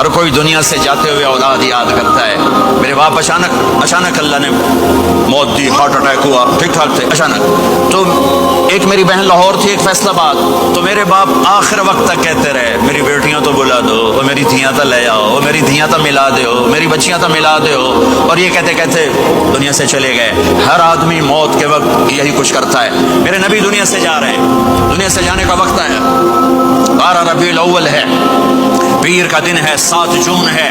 ہر کوئی دنیا سے جاتے ہوئے اولاد یاد کرتا ہے. میرے باپ اچانک اللہ نے موت دی, ہارٹ اٹیک ہوا, ٹھیک ٹھاک تھے, اچانک. تو ایک میری بہن لاہور تھی, ایک فیصل آباد. تو میرے باپ آخر وقت تک کہتے رہے میری بیٹیاں تو بلا دو, اور میری دھیاں تو لے آؤ, میری دھیاں تو ملا دو, میری بچیاں تو ملا دو. اور یہ کہتے کہتے دنیا سے چلے گئے. ہر آدمی موت کے وقت یہی کچھ کرتا ہے. میرے نبی دنیا سے جا رہے ہیں, دنیا سے جانے کا وقت ہے. 12 ربیع الاول ہے, پیر کا دن ہے, 7 جون ہے,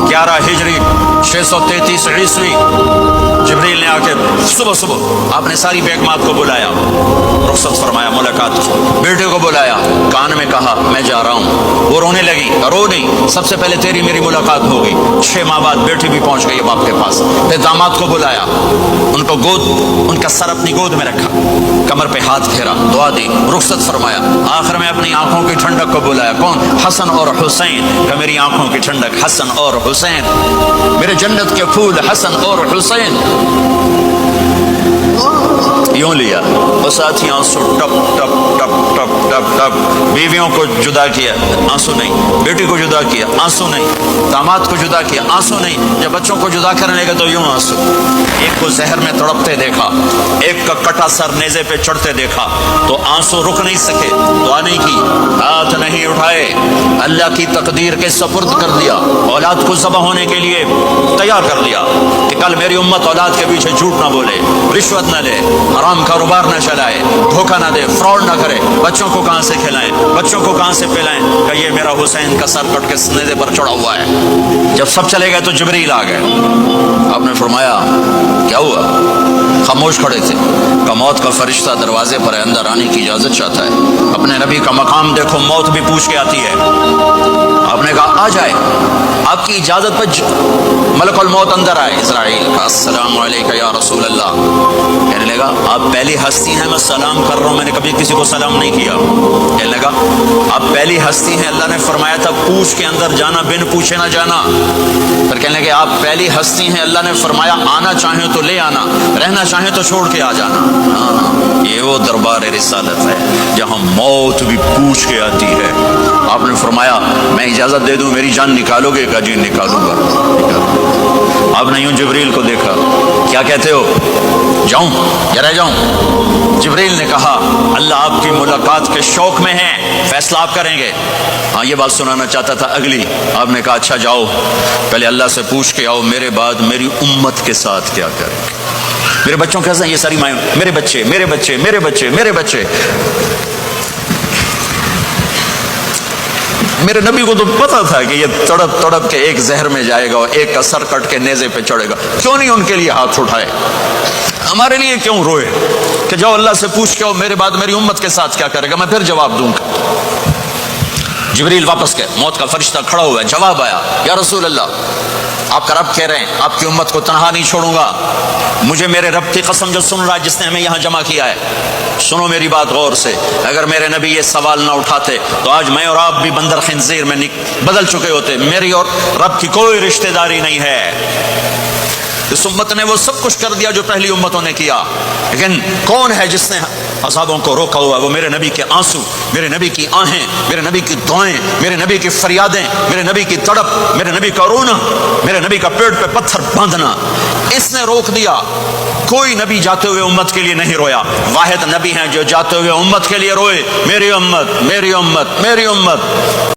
11 ہجری 633 عیسوی. جبریل نے آ کے صبح آپ نے ساری بیگمات کو بلایا, رخصت فرمایا, ملاقات کی. بیٹے کو بلایا, کان میں کہا میں جا رہا ہوں. وہ رونے لگی, رو نہیں, سب سے پہلے تیری میری ملاقات ہو گئی. 6 ماہ بعد بیٹی بھی پہنچ گئی باپ کے پاس. پھر داماد کو بلایا, ان کو ان کا سر اپنی گود میں رکھا, کمر پہ ہاتھ پھیرا, دعا دی, رخصت فرمایا. آخر میں اپنی آنکھوں کی ٹھنڈک کو بلایا. کون؟ حسن اور حسین. کہ میری آنکھوں کی ٹھنڈک حسن اور حسین, میرے جنت کے پھول حسن اور حسین. یوں لیا, اور ساتھی آنسو ٹپ ٹپ ٹپ ٹپ ٹپ ٹپ. بیویوں کو جدا کیا, آنسو نہیں. بیٹی کو جدا کیا, آنسو نہیں. داماد کو جدا کیا, آنسو نہیں. جب بچوں کو جدا کرنے لگے تو یوں آنسو. ایک کو زہر میں تڑپتے دیکھا, ایک کا کٹا سر نیزے پہ چڑھتے دیکھا, تو آنسو رک نہیں سکے, دعا نہیں کی, ہاتھ نہیں اٹھائے, اللہ کی تقدیر کے سپرد کر دیا, اولاد کو ذبح ہونے کے لیے تیار کر دیا کہ کل میری امت اولاد کے پیچھے جھوٹ نہ بولے, رشوت نہ لے, حرام کاروبار نہ چلائے, دھوکہ نہ دے, فراڈ نہ کرے. بچوں کو کہاں سے کھلائیں, بچوں کو کہاں سے پلائیں, کہ یہ میرا حسین کا سر کٹ کے نیزے پر چڑھا ہوا ہے. جب سب چلے گئے تو جبریل آ گئے. آپ نے فرمایا کیا ہوا؟ خاموش کھڑے تھے. کہ موت کا فرشتہ دروازے پر ہے, اندر آنے کی اجازت چاہتا ہے. اپنے نبی کا مقام دیکھو, موت بھی پوچھ کے آتی ہے. آپ نے کہا آ جائے, آپ کی اجازت پر ملک الموت اندر آئے. اسرائیل کا السلام علیکم یا رسول اللہ. کہنے لگا آپ پہلی ہستی ہیں, میں سلام کر رہا ہوں, میں نے کبھی کسی کو سلام نہیں کیا. کہنے لگا آپ پہلی ہستی ہیں, اللہ نے فرمایا تھا پوچھ کے اندر جانا, بن پوچھے نہ جانا. پھر کہنے لگے آپ پہلی ہستی ہیں, اللہ نے فرمایا آنا چاہیں تو لے آنا, رہنا چاہیں تو چھوڑ کے آ جانا. یہ وہ دربار رسالت ہے جہاں موت بھی پوچھ کے آتی ہے. آپ نے فرمایا میں اجازت دے دوں, میری جان نکالو گے؟ کہ جی نکالوں گا. آپ نے یوں جبریل کو دیکھا, کیا کہتے ہو, جاؤں یا رہ جاؤں؟ جبریل نے کہا اللہ آپ کی ملاقات کے شوق میں ہیں, فیصلہ آپ کریں گے. ہاں یہ بات سنانا چاہتا تھا اگلی. آپ نے کہا اچھا جاؤ, پہلے اللہ سے پوچھ کے آؤ میرے بعد میری امت کے ساتھ کیا کریں گے, میرے بچوں کے ساتھ. یہ ساری مائیں میرے بچے میرے بچے میرے بچے میرے بچے. میرے نبی کو تو پتا تھا کہ یہ تڑپ تڑپ کے ایک زہر میں جائے گا, ایک کا سر کٹ کے نیزے پہ چڑھے گا. کیوں نہیں ان کے لیے ہاتھ اٹھائے, ہمارے لیے کیوں روئے کہ جاؤ اللہ سے پوچھ کے آؤ میرے بعد میری امت کے ساتھ کیا کرے گا, میں پھر جواب دوں گا. جبریل واپس گئے, موت کا فرشتہ کھڑا ہوا ہے. جواب آیا یا رسول اللہ آپ کا رب کہہ رہے ہیں آپ کی امت کو تنہا نہیں چھوڑوں گا. مجھے میرے رب کی قسم جو سن رہا ہے جس نے ہمیں یہاں جمع کیا ہے, سنو میری بات غور سے. اگر میرے نبی یہ سوال نہ اٹھاتے تو آج میں اور آپ بھی بندر خنزیر میں بدل چکے ہوتے. میری اور رب کی کوئی رشتہ داری نہیں ہے. اس امت نے وہ سب کچھ کر دیا جو پہلی امتوں نے کیا, لیکن کون ہے جس نے اصحابوں کو روکا ہوا؟ وہ میرے نبی کے آنسو, میرے نبی کی آہیں, میرے نبی کی دعائیں, میرے نبی کی فریادیں, میرے نبی کی تڑپ, میرے نبی کا رونا, میرے نبی کا پیٹ پہ پتھر باندھنا. اس نے روک دیا. کوئی نبی جاتے ہوئے امت کے لیے نہیں رویا. واحد نبی ہیں جو جاتے ہوئے امت کے لیے روئے, میری امت میری امت میری امت.